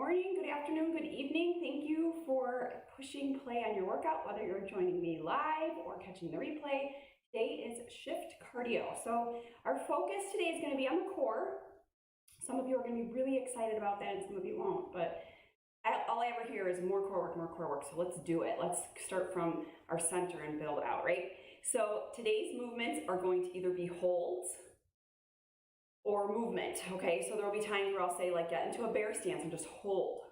morning, good afternoon, good evening. Thank you for pushing play on your workout, whether you're joining me live or catching the replay. Today is shift cardio. So our focus today is going to be on the core. Some of you are going to be really excited about that and some of you won't, but all I ever hear is more core work, more core work. So let's do it. Let's start from our center and build out, right? So today's movements are going to either be holds or movement, okay? So there will be times where I'll say like get into a bear stance and just hold.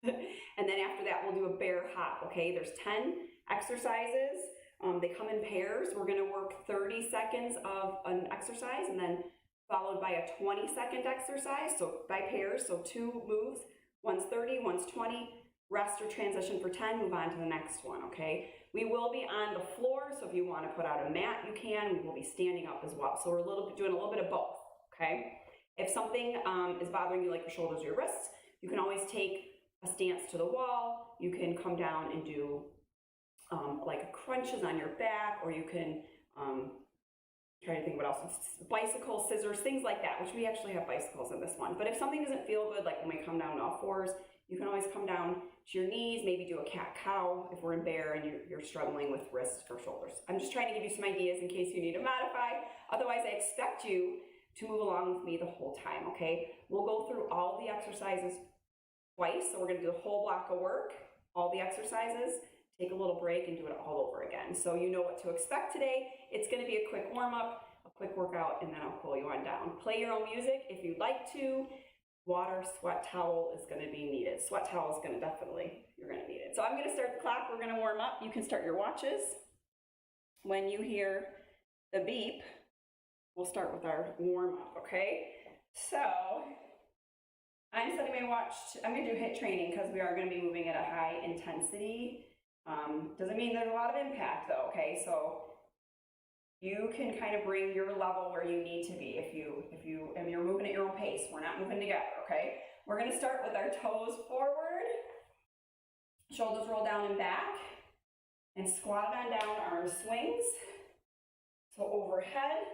And then after that, we'll do a bear hop, okay? There's 10 exercises. They come in pairs. We're gonna work 30 seconds of an exercise and then followed by a 20-second exercise, so by pairs, so 2 moves, one's 30, one's 20, rest or transition for 10, move on to the next one, okay? We will be on the floor, so if you wanna put out a mat, you can. We will be standing up as well. So we're doing a little bit of both, okay? If something is bothering you like your shoulders or your wrists, you can always take a stance to the wall. You can come down and do like crunches on your back, or you can, try to think what else, bicycles, scissors, things like that, which we actually have bicycles in this one. But if something doesn't feel good, like when we come down to all fours, you can always come down to your knees, maybe do a cat-cow if we're in bear and you're struggling with wrists or shoulders. I'm just trying to give you some ideas in case you need to modify. Otherwise, I expect you to move along with me the whole time, okay? We'll go through all the exercises twice, so we're gonna do a whole block of work, all the exercises, take a little break and do it all over again. So you know what to expect today. It's gonna be a quick warm-up, a quick workout, and then I'll cool you on down. Play your own music if you'd like to. Water, sweat towel is gonna be needed. Sweat towel is gonna you're gonna need it. So I'm gonna start the clock, we're gonna warm up. You can start your watches. When you hear the beep, we'll start with our warm-up, okay? So, I'm setting my watch, I'm gonna do HIIT training because we are gonna be moving at a high intensity. Doesn't mean there's a lot of impact though, okay? So, you can kind of bring your level where you need to be and you're moving at your own pace. We're not moving together, okay? We're gonna start with our toes forward, shoulders roll down and back, and squat on down, arm swings. So overhead.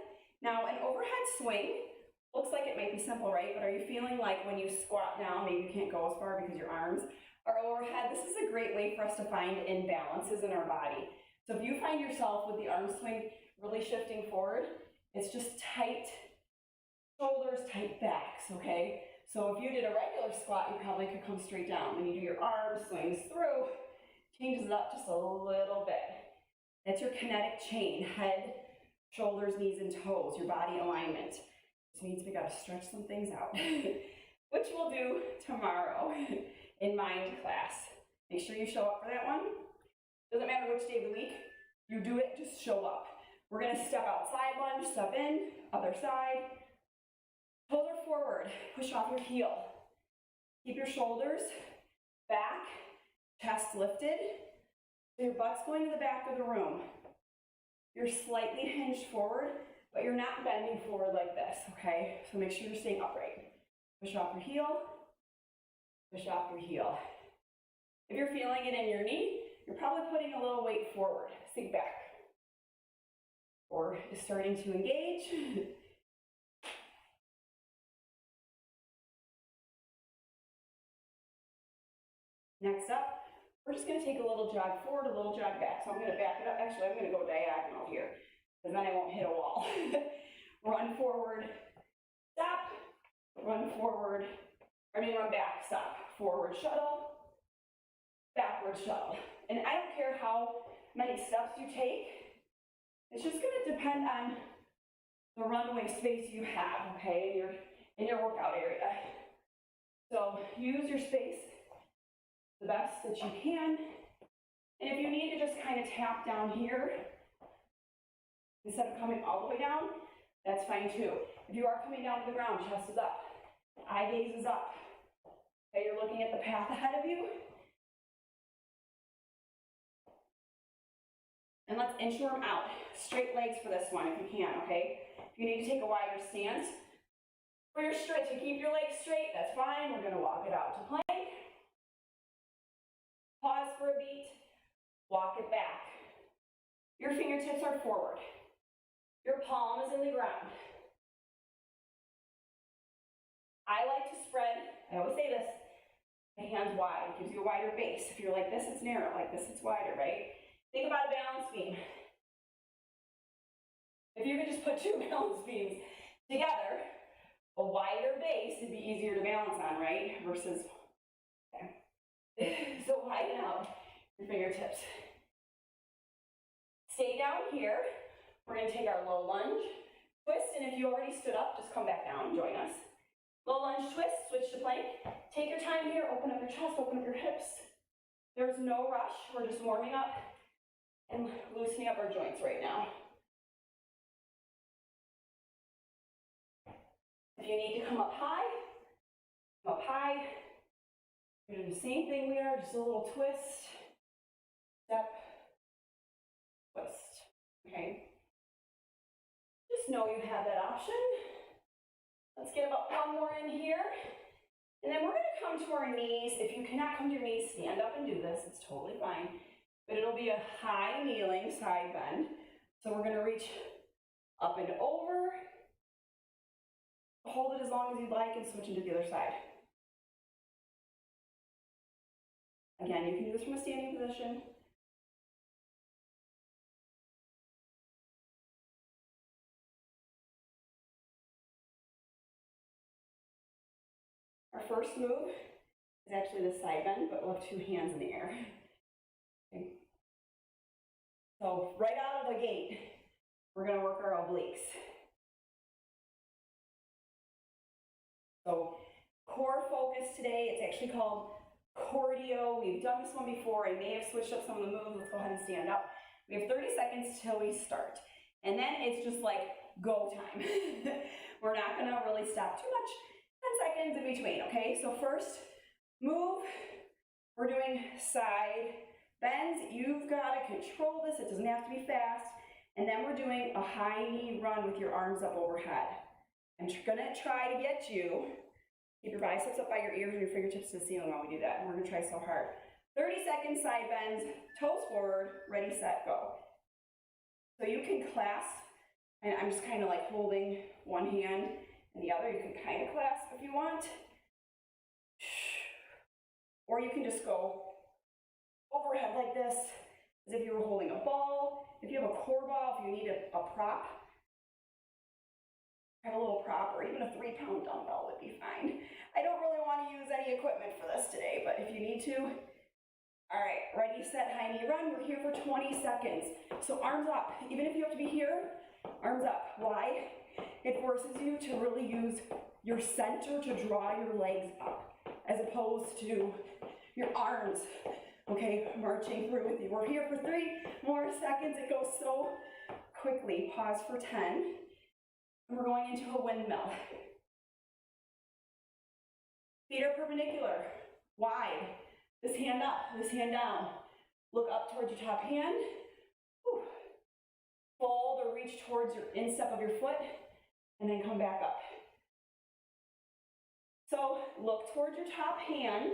Now an overhead swing looks like it might be simple, right? But are you feeling like when you squat down, maybe you can't go as far because your arms are overhead? This is a great way for us to find imbalances in our body. So if you find yourself with the arm swing really shifting forward, it's just tight shoulders, tight backs, okay? So if you did a regular squat, you probably could come straight down. When you do your arm swings through, changes it up just a little bit. That's your kinetic chain, head, shoulders, knees, and toes, your body alignment. This means we gotta stretch some things out, which we'll do tomorrow in mind class. Make sure you show up for that one. Doesn't matter which day of the week you do it, just show up. We're gonna step outside lunge, step in, other side. Shoulder forward, push off your heel. Keep your shoulders back, chest lifted. Your butt's going to the back of the room. You're slightly hinged forward, but you're not bending forward like this, okay? So make sure you're staying upright. Push off your heel, push off your heel. If you're feeling it in your knee, you're probably putting a little weight forward. Sink back. Or is starting to engage. Next up, we're just gonna take a little jog forward, a little jog back. So I'm gonna back it up. Actually, I'm gonna go diagonal here, because then I won't hit a wall. Run forward, stop, run forward, run back, stop. Forward shuttle, backward shuttle. And I don't care how many steps you take, it's just gonna depend on the runway space you have, okay, in your workout area. So use your space the best that you can. And if you need to just kind of tap down here, instead of coming all the way down, that's fine too. If you are coming down to the ground, chest is up, eye gaze is up. Okay, you're looking at the path ahead of you. And let's inchworm out. Straight legs for this one if you can, okay? If you need to take a wider stance for your stretch to keep your legs straight, that's fine. We're gonna walk it out to plank. Pause for a beat, walk it back. Your fingertips are forward. Your palm is in the ground. I like to spread, I always say this, The hands wide, gives you a wider base. If you're like this, it's narrow, like this, it's wider, right? Think about a balance beam. If you could just put two balance beams together, a wider base would be easier to balance on, right? Versus, okay. So widen out your fingertips. Stay down here. We're gonna take our low lunge, twist, and if you already stood up, just come back down and join us. Low lunge twist, switch to plank. Take your time here, open up your chest, open up your hips. There's no rush, we're just warming up and loosening up our joints right now. If you need to come up high, come up high. You're doing the same thing we are, just a little twist, step, twist, okay? Just know you have that option. Let's get about one more in here. And then we're gonna come to our knees. If you cannot come to your knees, stand up and do this, it's totally fine. But it'll be a high kneeling side bend. So we're gonna reach up and over. Hold it as long as you'd like and switch into the other side. Again, you can do this from a standing position. Our first move is actually the side bend, but we'll have two hands in the air. Okay. So right out of the gate, we're gonna work our obliques. So core focus today, it's actually called cardio. We've done this one before. I may have switched up some of the moves. Let's go ahead and stand up. We have 30 seconds till we start. And then it's just like go time. We're not gonna really stop too much. 10 seconds in between, okay? So first move, we're doing side bends. You've gotta control this. It doesn't have to be fast. And then we're doing a high knee run with your arms up overhead. I'm gonna try to get you, keep your biceps up by your ears and your fingertips to the ceiling while we do that. And we're gonna try so hard. 30 seconds, side bends, toes forward, ready, set, go. So you can clasp, and I'm just kind of like holding one hand and the other. You can kind of clasp if you want. Or you can just go overhead like this, as if you were holding a ball. If you have a core ball, if you need a prop, have a little prop, or even a 3-pound dumbbell would be fine. I don't really want to use any equipment for this today, but if you need to. All right, ready, set, high knee run. We're here for 20 seconds. So arms up, even if you have to be here, arms up. Why? It forces you to really use your center to draw your legs up, as opposed to your arms, okay, marching through with you. We're here for 3 more seconds. It goes so quickly. Pause for 10. And we're going into a windmill. Feet are perpendicular, wide. This hand up, this hand down. Look up towards your top hand. Whew. Fold or reach towards your instep of your foot, and then come back up. So look towards your top hand.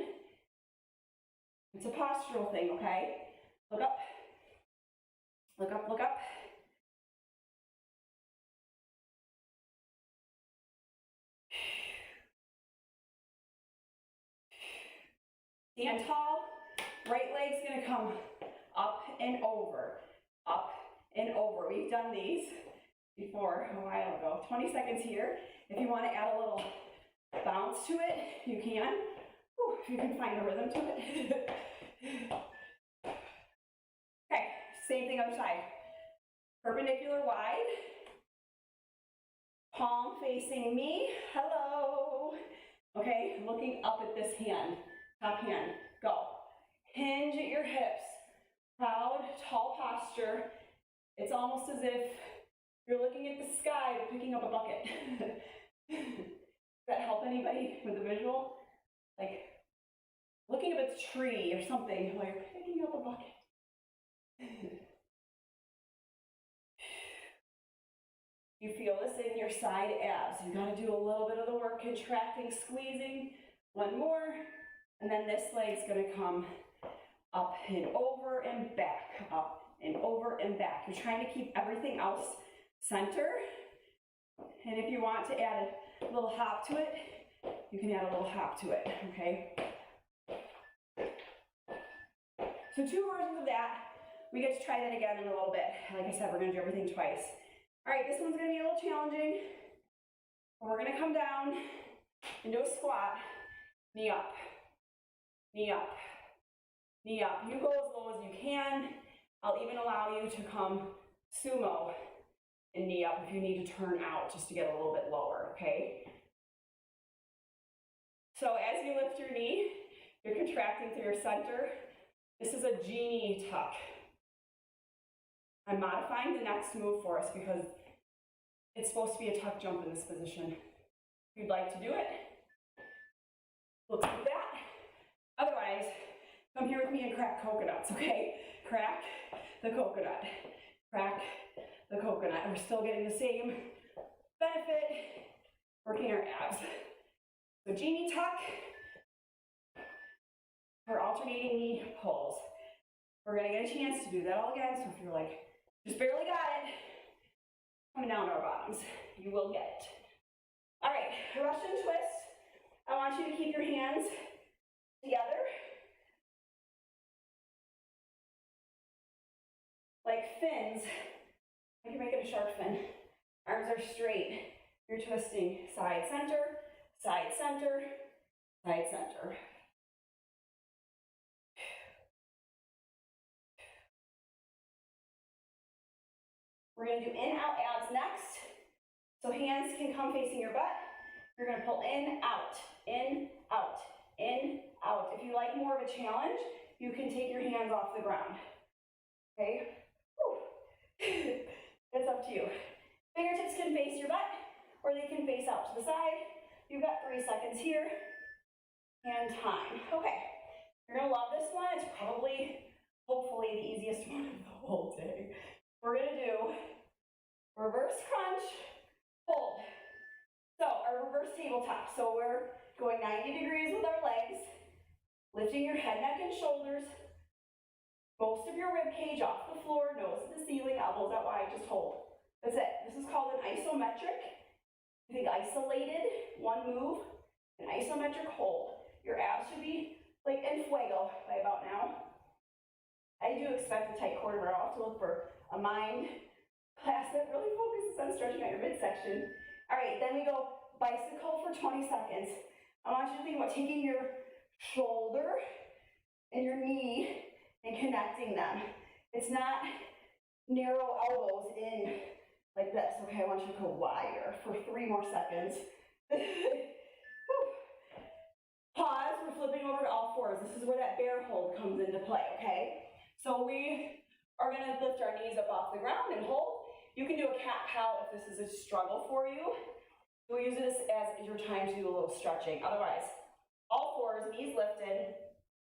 It's a postural thing, okay? Look up, look up, look up. Stand tall, right leg's gonna come up and over, up and over. We've done these before a while ago. 20 seconds here. If you want to add a little bounce to it, you can. Whew, if you can find a rhythm to it. Okay, same thing other side. Perpendicular wide. Palm facing me. Hello. Okay, looking up at this hand. Top hand, go. Hinge at your hips. Proud, tall posture. It's almost as if you're looking at the sky but picking up a bucket. Does that help anybody with the visual? Like looking up at a tree or something while you're picking up a bucket. You feel this in your side abs. You gotta do a little bit of the work, contracting, squeezing. One more. And then this leg's gonna come up and over and back, up and over and back. You're trying to keep everything else center. And if you want to add a little hop to it, you can add a little hop to it, okay? So 2 versions of that. We get to try that again in a little bit. Like I said, we're gonna do everything twice. All right, this one's gonna be a little challenging. We're gonna come down into a squat, knee up, knee up, knee up. You go as low as you can. I'll even allow you to come sumo and knee up if you need to turn out just to get a little bit lower, okay? So as you lift your knee, you're contracting through your center. This is a genie tuck. I'm modifying the next move for us because it's supposed to be a tuck jump in this position. If you'd like to do it, let's do that. Otherwise, come here with me and crack coconuts, okay? Crack the coconut. Crack the coconut. We're still getting the same benefit, working our abs. So genie tuck, or alternating knee pulls. We're gonna get a chance to do that all again, so if you're like, just barely got it, coming down to our bottoms, you will get it. All right, Russian twist. I want you to keep your hands together, like fins. I can make it a shark fin. Arms are straight. You're twisting side, center, side, center, side, center. We're gonna do in, out, abs next. So hands can come facing your butt. You're gonna pull in, out, in, out, in, out. If you like more of a challenge, you can take your hands off the ground, okay? It's up to you. Fingertips can face your butt, or they can face out to the side. You've got 3 seconds here, and time. Okay, you're gonna love this one. It's probably, hopefully, the easiest one of the whole day. We're gonna do reverse crunch, hold. So our reverse tabletop. So we're going 90 degrees with our legs, lifting your head, neck, and shoulders. Most of your rib cage off the floor, nose to the ceiling, elbows out wide, just hold. That's it. This is called an isometric. You think isolated, one move, an isometric hold. Your abs should be like en fuego by about now. I do expect a tight core tomorrow. I'll have to look for a mind class that really focuses on stretching out your midsection. All right, then we go bicycle for 20 seconds. I want you to think about taking your shoulder and your knee and connecting them. It's not narrow elbows in like this. Okay, I want you to go wider for 3 more seconds. Pause, we're flipping over to all fours. This is where that bear hold comes into play, okay? So we are gonna lift our knees up off the ground and hold. You can do a cat-cow if this is a struggle for you. You'll use this as your time to do a little stretching. Otherwise, all fours, knees lifted.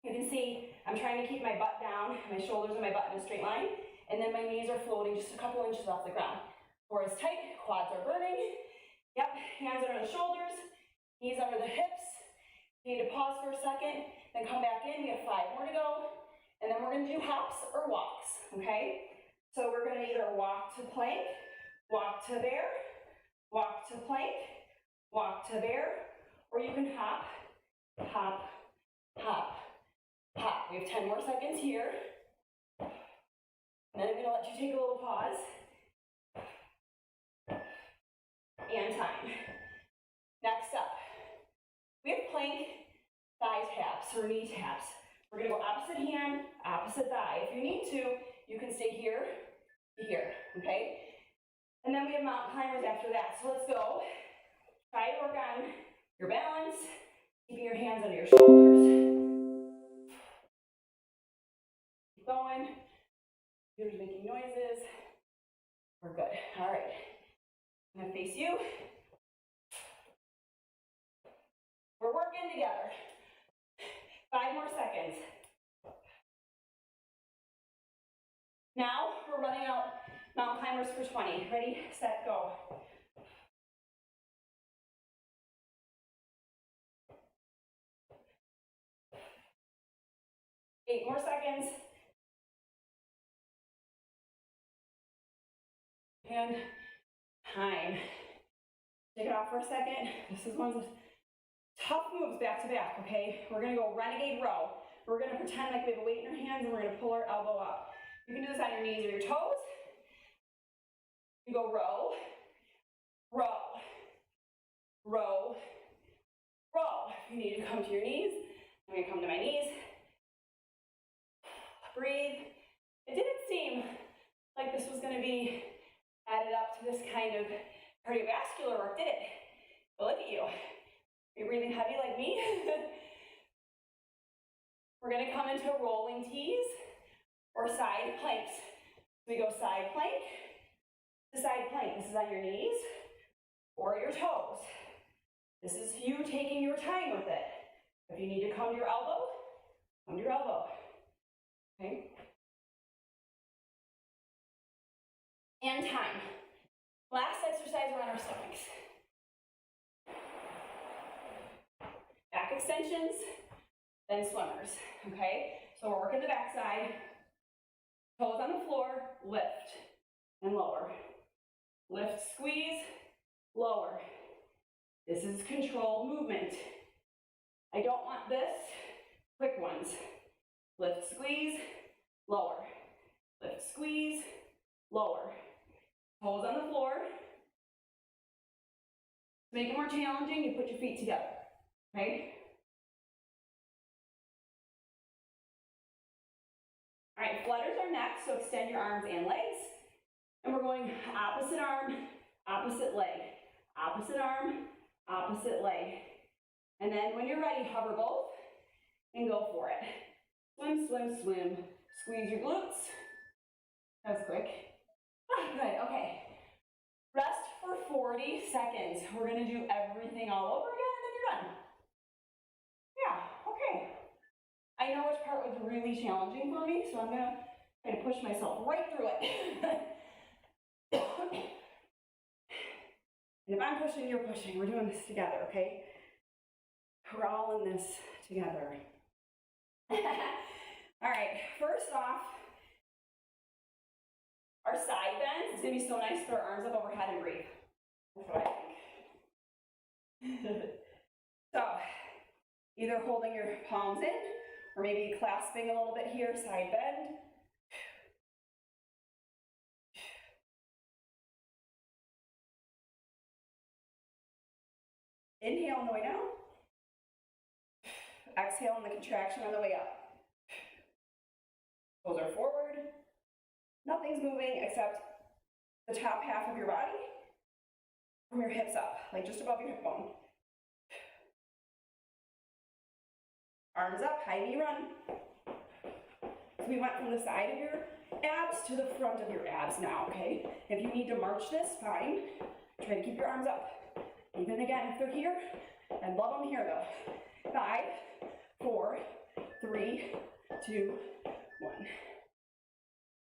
You can see I'm trying to keep my butt down, my shoulders and my butt in a straight line, and then my knees are floating just a couple inches off the ground. Core is tight, quads are burning. Yep, hands under the shoulders, knees under the hips. You need to pause for a second, then come back in. We have 5 more to go. And then we're gonna do hops or walks, okay? So we're gonna either walk to plank, walk to bear, walk to plank, walk to bear, or you can hop, hop, hop, hop. We have 10 more seconds here. And then I'm gonna let you take a little pause. And time. Next up, we have plank thigh taps or knee taps. We're gonna go opposite hand, opposite thigh. If you need to, you can stay here to here, okay? And then we have mountain climbers after that. So let's go. Try to work on your balance, keeping your hands under your shoulders. Keep going. You're making noises. We're good. All right. I'm gonna face you. We're working together. 5 more seconds. Now we're running out mountain climbers for 20. Ready, set, go. Eight more seconds. And time. Take it off for a second. This is one of the tough moves back to back, okay? We're gonna go renegade row. we're gonna pretend like we have a weight in our hands and we're gonna pull our elbow up. You can do this on your knees or your toes. You go row, row, row, row. If you need to come to your knees, I'm gonna come to my knees. Breathe. It didn't seem like this was gonna be added up to this kind of cardiovascular work, did it? But look at you. You're breathing heavy like me. We're gonna come into rolling T's or side planks. We go side plank to side plank. This is on your knees or your toes. This is you taking your time with it. If you need to come to your elbow, come to your elbow. Okay? And time. Last exercise, we're on our stomachs. Back extensions, then swimmers, okay? So we're working the back side, toes on the floor, lift and lower. Lift, squeeze, lower. This is controlled movement. I don't want this, quick ones. Lift, squeeze, lower. Lift, squeeze, lower. Toes on the floor. To make it more challenging, you put your feet together, okay? All right, flutters are next, so extend your arms and legs. And we're going opposite arm, opposite leg. Opposite arm, opposite leg. And then when you're ready, hover both and go for it. Swim, swim, swim. Squeeze your glutes. That was quick. Ah, good, okay. Rest for 40 seconds. We're gonna do everything all over again and then you're done. Yeah, okay. I know which part was really challenging for me, so I'm gonna try to push myself right through it. And if I'm pushing, you're pushing. We're doing this together, okay? We're all in this together. All right, first off, our side bends. It's gonna be so nice to put our arms up overhead and breathe. That's what I think. So, either holding your palms in, or maybe clasping a little bit here, side bend. Inhale on the way down. Exhale on the contraction on the way up. Shoulders are forward. Nothing's moving except the top half of your body from your hips up, like just above your hip bone. Arms up, high knee run. So we went from the side of your abs to the front of your abs now, okay? If you need to march this, fine. Try to keep your arms up. Even again, if they're here, I'd love them here though. 5, 4, 3, 2, 1.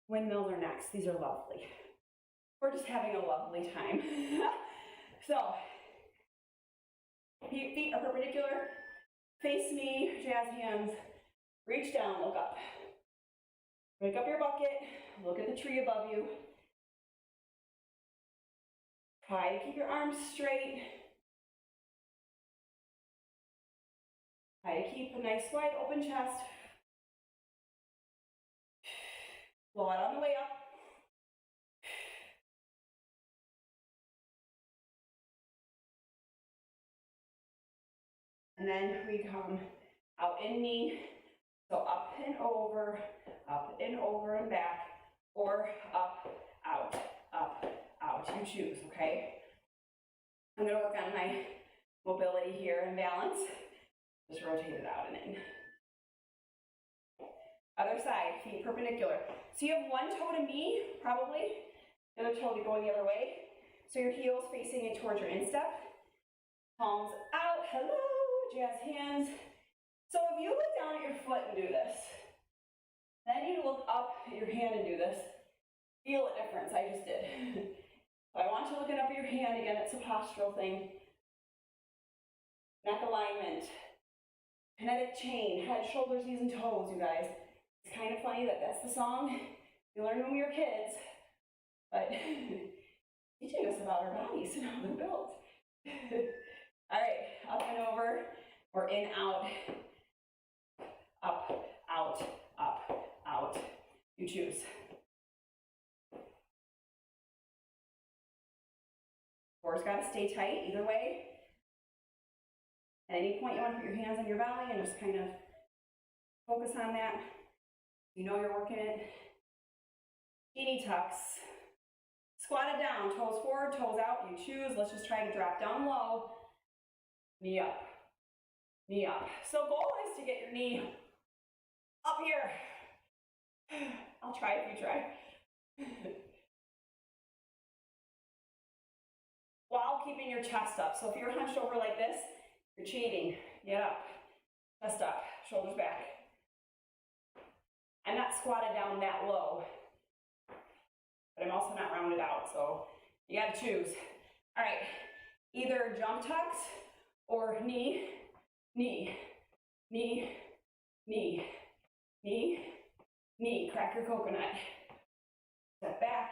Windmills are next. These are lovely. We're just having a lovely time. So, feet are perpendicular. Face me, jazz hands. Reach down, look up. Break up your bucket. Look at the tree above you. Try to keep your arms straight. Try to keep a nice wide open chest. Blow out on the way up. And then we come out in knee. So up and over and back, or up, out, you choose, okay? I'm gonna work on my mobility here and balance. Just rotate it out and in. Other side, feet perpendicular. So you have one toe to knee, probably, the other toe to going the other way. So your heels facing it towards your instep. Palms out, hello, jazz hands. So if you look down at your foot and do this, then you look up at your hand and do this. Feel a difference, I just did. So I want you looking up at your hand again, it's a postural thing. Neck alignment, kinetic chain, head, shoulders, knees, and toes, you guys. It's kind of funny that that's the song you learned when we were kids, but teaching us about our bodies and how they're built. All right, up and over, or in, out, up, out, up, out. You choose. Core's got to stay tight either way. At any point you want to put your hands on your belly and just kind of focus on that. You know you're working it. Teeny tucks. Squat it down, toes forward, toes out, you choose. Let's just try to drop down low. Knee up, knee up. So goal is to get your knee up here. I'll try if you try. While keeping your chest up. So if you're hunched over like this, you're cheating. Get up, chest up, shoulders back. I'm not squatted down that low, but I'm also not rounded out, so you gotta choose. All right, either jump tucks or knee, knee, knee, knee, knee, knee. Crack your coconut. Step back,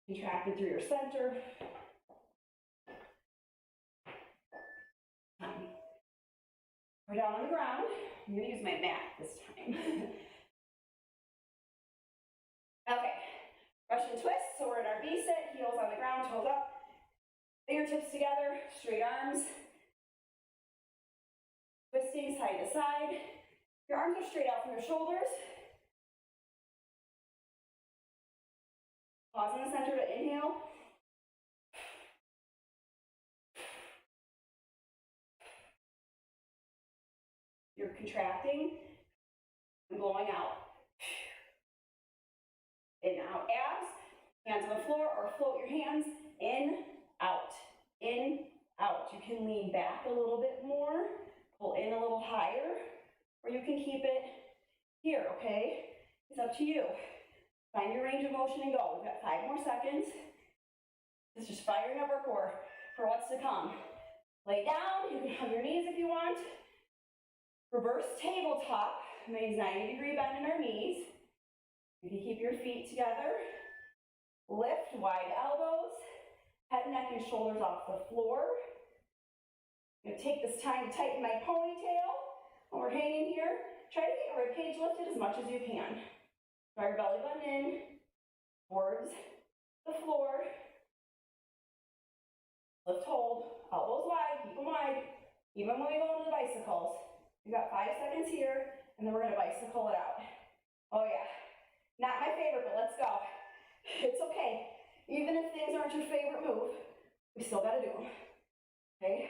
contracted through your center. We're down on the ground. I'm gonna use my mat this time. Okay, Russian twist. So we're in our V-sit, heels on the ground, toes up, fingertips together, straight arms. Twisting side to side. Your arms are straight out from your shoulders. Pause in the center to inhale. You're contracting and blowing out. In, out, abs, hands on the floor, or float your hands in, out, in, out. You can lean back a little bit more, pull in a little higher, or you can keep it here, okay? It's up to you. Find your range of motion and go. We've got 5 more seconds. It's just firing up our core for what's to come. Lay down, you can hug your knees if you want. Reverse tabletop, nice 90-degree bend in our knees. You can keep your feet together. Lift wide elbows, head, neck, and shoulders off the floor. I'm gonna take this time to tighten my ponytail while we're hanging here. Try to get your ribcage lifted as much as you can. Draw your belly button in towards the floor. Lift, hold, elbows wide, keep them wide. Even when we go into the bicycles. We've got 5 seconds here, and then we're gonna bicycle it out. Oh yeah, not my favorite, but let's go. It's okay. Even if things aren't your favorite move, we still gotta do them, okay?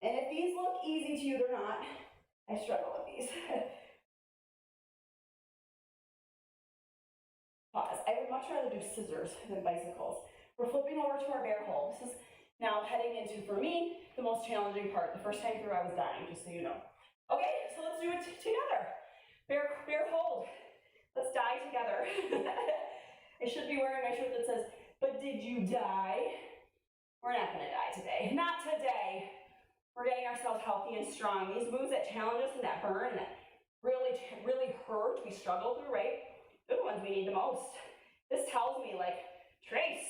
And if these look easy to you, they're not. I struggle with these. Pause. I would much rather do scissors than bicycles. We're flipping over to our bear hold. This is now heading into, for me, the most challenging part. The first time through I was dying, just so you know. Okay, so let's do it together. Bear hold. Let's die together. I should be wearing my shirt that says, but did you die? We're not gonna die today. Not today. We're getting ourselves healthy and strong. These moves that challenge us and that burn and that really hurt, we struggle through, right? They're the ones we need the most. This tells me, like, Trace,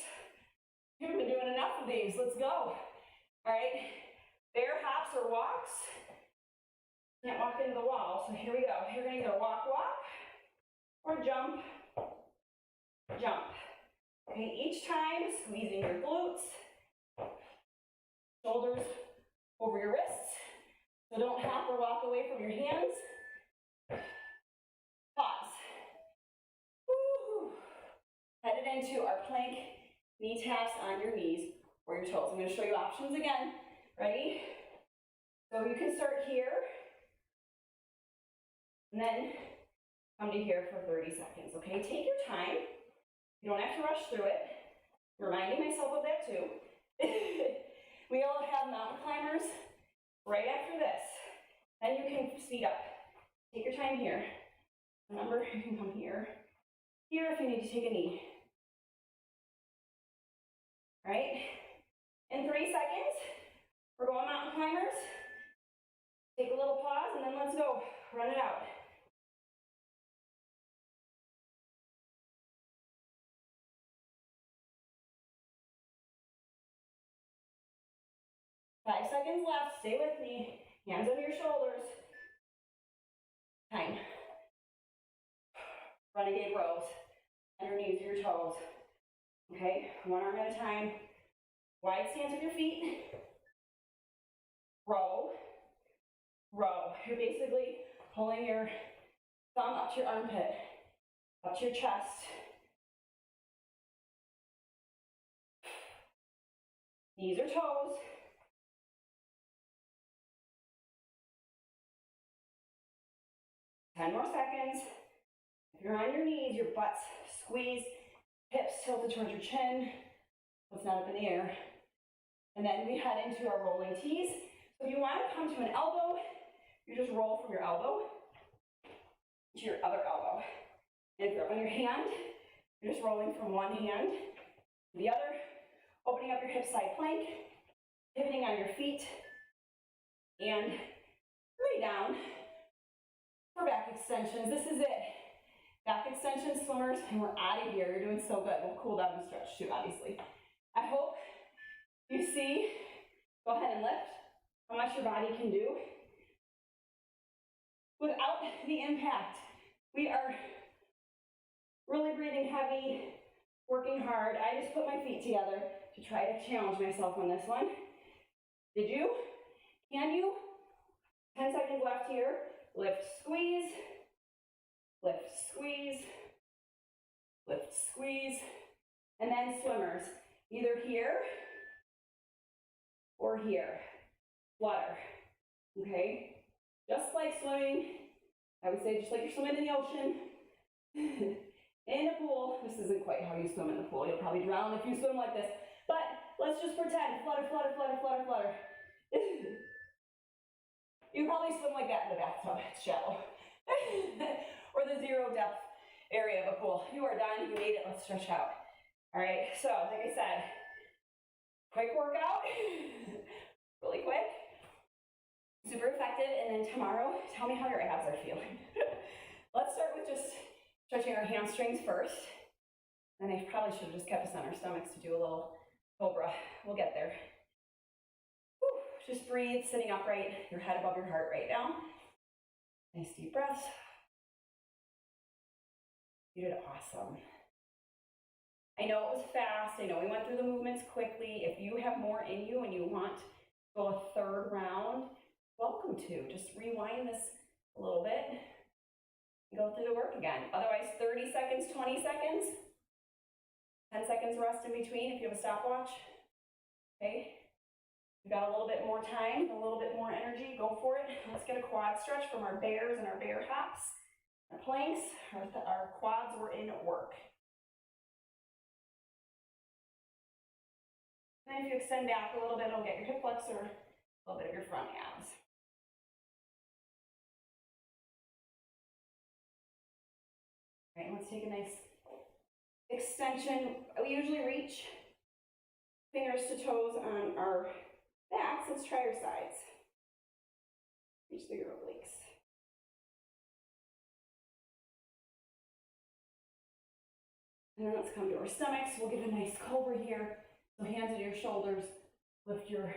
you haven't been doing enough of these. Let's go. All right. Bear hops or walks. Can't walk into the wall, so here we go. You're gonna either walk, or jump, jump. Okay, each time squeezing your glutes, shoulders over your wrists. So don't hop or walk away from your hands. Pause. Woo-hoo. Headed into our plank, knee taps on your knees or your toes. I'm going to show you options again. Ready? So you can start here and then come to here for 30 seconds, okay? Take your time. You don't have to rush through it. Reminding myself of that too. We all have mountain climbers right after this. Then you can speed up. Take your time here. Remember, you can come here. Here if you need to take a knee. All right? In 3 seconds, we're going mountain climbers. Take a little pause and then let's go. Run it out. 5 seconds left. Stay with me. Hands over your shoulders. Time. Renegade rows. Underneath your toes. Okay, one arm at a time. Wide stance with your feet. Row. Row. You're basically pulling your thumb up to your armpit, up to your chest. Knees or toes. Ten more seconds. If you're on your knees, your butt's squeezed, hips tilted towards your chin, let's not up in the air. And then we head into our rolling T's. So if you want to come to an elbow, you just roll from your elbow to your other elbow. And if you're up on your hand, you're just rolling from one hand to the other, opening up your hip side plank, pivoting on your feet, and lay down for back extensions. This is it. Back extensions, swimmers, and we're out of here. You're doing so good. We'll cool down and stretch too, obviously. I hope you see, go ahead and lift how much your body can do without the impact. We are really breathing heavy, working hard. I just put my feet together to try to challenge myself on this one. Did you? Can you? 10 seconds left here. Lift, squeeze, lift, squeeze, lift, squeeze, and then swimmers, either here or here. Flutter, okay? Just like swimming, I would say just like you're swimming in the ocean, in a pool. This isn't quite how you swim in the pool. You'll probably drown if you swim like this, but let's just pretend, flutter, flutter, flutter, flutter, flutter. You probably swim like that in the bathtub, it's shallow. Or the zero depth area of a pool. You are done, you made it, let's stretch out. All right, so like I said, quick workout, really quick, super effective, and then tomorrow, tell me how your abs are feeling. Let's start with just stretching our hamstrings first. And I probably should have just kept us on our stomachs to do a little cobra. We'll get there. Whew. Just breathe, sitting upright, your head above your heart right now. Nice deep breaths. You did awesome. I know it was fast. I know we went through the movements quickly. If you have more in you and you want to go a third round, welcome to. Just rewind this a little bit and go through the work again. Otherwise, 30 seconds, 20 seconds, 10 seconds rest in between if you have a stopwatch. Okay. We've got a little bit more time, a little bit more energy. Go for it. Let's get a quad stretch from our bears and our bear hops. Our planks, our quads were in work. And if you extend back a little bit, it'll get your hip flexor, a little bit of your front abs. All right, let's take a nice extension. We usually reach fingers to toes on our backs. Let's try our sides. Reach through your obliques. And then let's come to our stomachs. We'll get a nice cobra here. So hands to your shoulders, lift your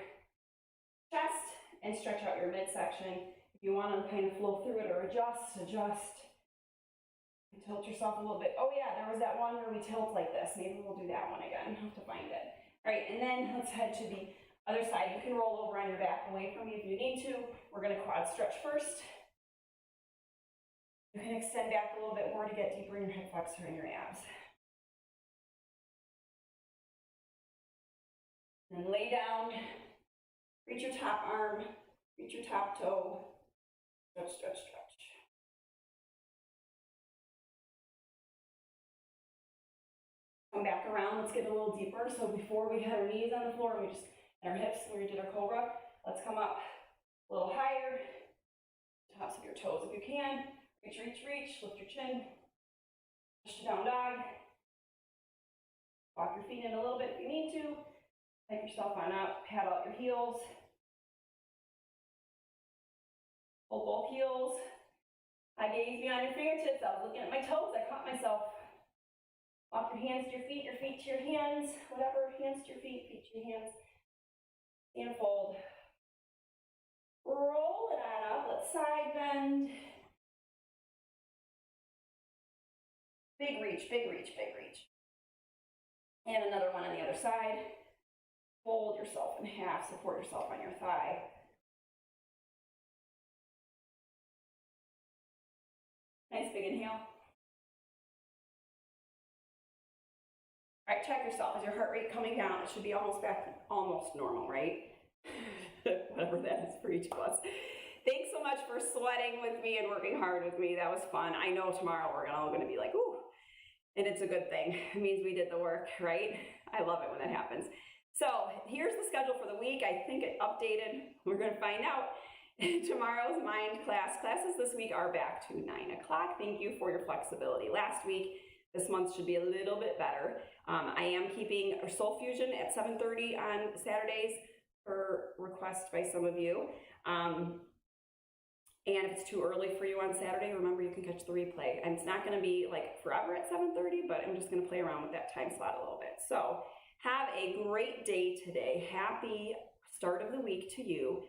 chest, and stretch out your midsection. If you want to kind of flow through it or adjust. And tilt yourself a little bit. Oh yeah, there was that one where we tilt like this. Maybe we'll do that one again. I'll have to find it. All right, and then let's head to the other side. You can roll over on your back away from me if you need to. We're going to quad stretch first. You can extend back a little bit more to get deeper in your hip flexor and your abs. And lay down, reach your top arm, reach your top toe, stretch, stretch, stretch. Come back around, let's get a little deeper. So before we had our knees on the floor, and our hips, when we did our cobra, let's come up a little higher, tops of your toes if you can. Reach, reach, reach, lift your chin, push to down dog. Walk your feet in a little bit if you need to. Pick yourself on up, pat out your heels. Hold both heels. I gaze beyond your fingertips. I was looking at my toes, I caught myself. Walk your hands to your feet to your hands, whatever, hands to your feet to your hands. And fold. Roll it on up. Let's side bend. Big reach, big reach, big reach. And another one on the other side. Fold yourself in half, support yourself on your thigh. Nice big inhale. All right, check yourself. Is your heart rate coming down? It should be almost back, almost normal, right? Whatever that is for each of us. Thanks so much for sweating with me and working hard with me. That was fun. I know tomorrow we're all going to be like, ooh, and it's a good thing. It means we did the work, right? I love it when that happens. So here's the schedule for the week. I think it updated. We're going to find out. Tomorrow's mind classes this week are back to 9 o'clock. Thank you for your flexibility last week. This month should be a little bit better. I am keeping Soul Fusion at 7:30 on Saturdays per request by some of you. And if it's too early for you on Saturday, remember you can catch the replay. And it's not going to be like forever at 7:30, but I'm just going to play around with that time slot a little bit. So have a great day today. Happy start of the week to you.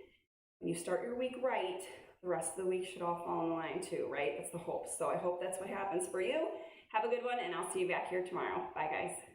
When you start your week right, the rest of the week should all fall in line too, right? That's the hope. So I hope that's what happens for you. Have a good one, and I'll see you back here tomorrow. Bye, guys.